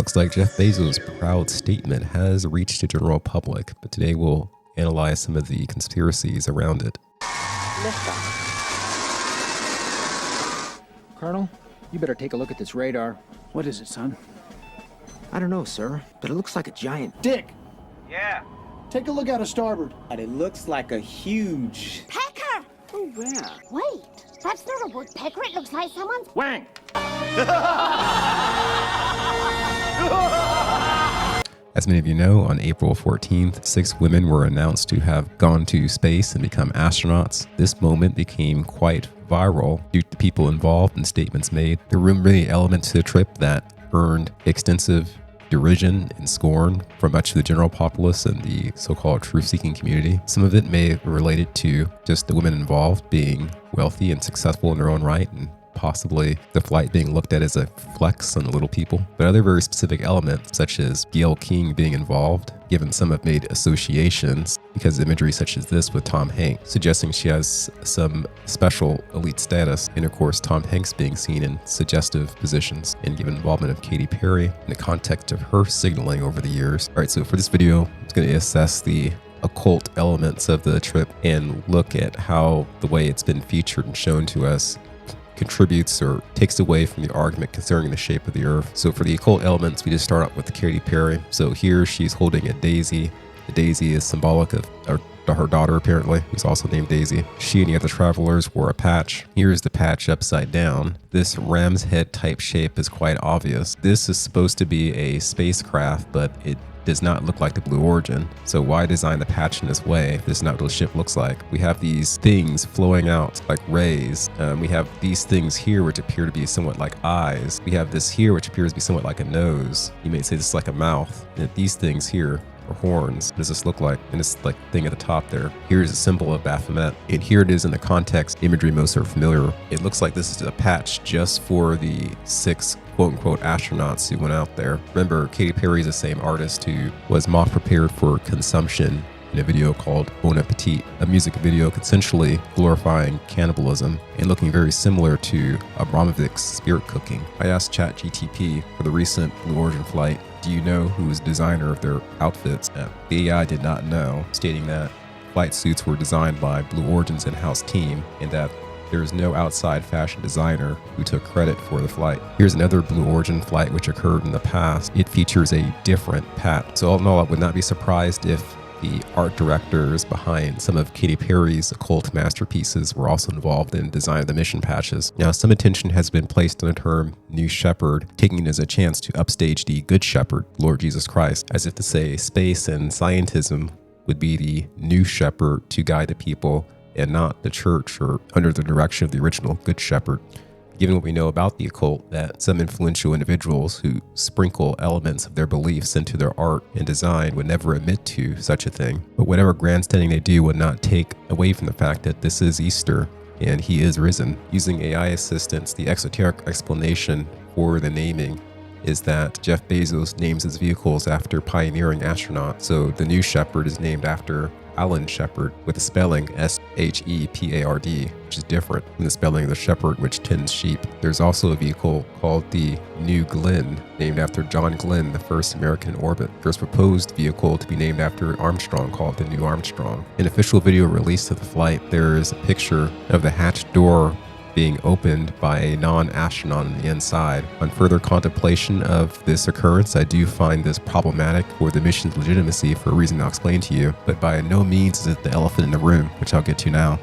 Looks like Jeff Bezos' proud statement has reached the general public, but today we'll analyze some of the conspiracies around it. Colonel, you better take a look at this radar. What is it, son? I don't know, sir, but it looks like a giant... Dick! Yeah. Take a look out of starboard. But it looks like a huge... Pecker! Oh, where? Wait, that's not a woodpecker. It looks like someone's... Wang! As many of you know, on April 14th, 6 women were announced to have gone to space and become astronauts. This moment became quite viral due to people involved and statements made. There were many elements to the trip that earned extensive derision and scorn from much of the general populace and the so-called truth-seeking community. Some of it may relate it to just the women involved being wealthy and successful in their own right, and possibly the flight being looked at as a flex on the little people. But other very specific elements, such as Gayle King being involved, given some have made associations because imagery such as this with Tom Hanks, suggesting she has some special elite status, and of course Tom Hanks being seen in suggestive positions, and given involvement of Katy Perry in the context of her signaling over the years. All right, so for this video, I'm going to assess the occult elements of the trip and look at how the way it's been featured and shown to us contributes or takes away from the argument concerning the shape of the earth. So for the occult elements, we just start out with Katy Perry. So here she's holding a daisy. The daisy is symbolic of her daughter, apparently, who's also named Daisy. She and the other travelers wore a patch. Here's the patch upside down. This ram's head type shape is quite obvious. This is supposed to be a spacecraft, but it does not look like the Blue Origin. So why design the patch in this way if this is not what the ship looks like? We have these things flowing out like rays. We have these things here which appear to be somewhat like eyes. We have this here which appears to be somewhat like a nose. You may say this is like a mouth. And these things here are horns. What does this look like? And this like thing at the top there. Here's a symbol of Baphomet. And here it is in the context imagery most are familiar. It looks like this is a patch just for the 6 quote-unquote astronauts who went out there. Remember, Katy Perry is the same artist who was mock prepared for consumption in a video called Bon Appetit, a music video essentially glorifying cannibalism and looking very similar to Abramovich's spirit cooking. I asked ChatGTP for the recent Blue Origin flight, do you know who was the designer of their outfits? The AI did not know, stating that flight suits were designed by Blue Origin's in-house team and that there is no outside fashion designer who took credit for the flight. Here's another Blue Origin flight which occurred in the past. It features a different patch. So all in all, I would not be surprised if the art directors behind some of Katy Perry's occult masterpieces were also involved in design of the mission patches. Now, some attention has been placed on the term New Shepherd, taking it as a chance to upstage the Good Shepherd, Lord Jesus Christ, as if to say space and scientism would be the new shepherd to guide the people and not the church or under the direction of the original Good Shepherd. Given what we know about the occult, that some influential individuals who sprinkle elements of their beliefs into their art and design would never admit to such a thing. But whatever grandstanding they do would not take away from the fact that this is Easter and he is risen. Using AI assistance, the esoteric explanation for the naming is that Jeff Bezos names his vehicles after pioneering astronauts. So the New Shepherd is named after Alan Shepard with the spelling S-H-E-P-A-R-D, which is different from the spelling of the shepherd which tends sheep. There's also a vehicle called the New Glenn, named after John Glenn, the first American in orbit. There's a proposed vehicle to be named after Armstrong called the New Armstrong. In official video released of the flight, there is a picture of the hatch door being opened by a non-astronaut on the inside. On further contemplation of this occurrence, I do find this problematic for the mission's legitimacy for a reason I'll explain to you, but by no means is it the elephant in the room, which I'll get to now.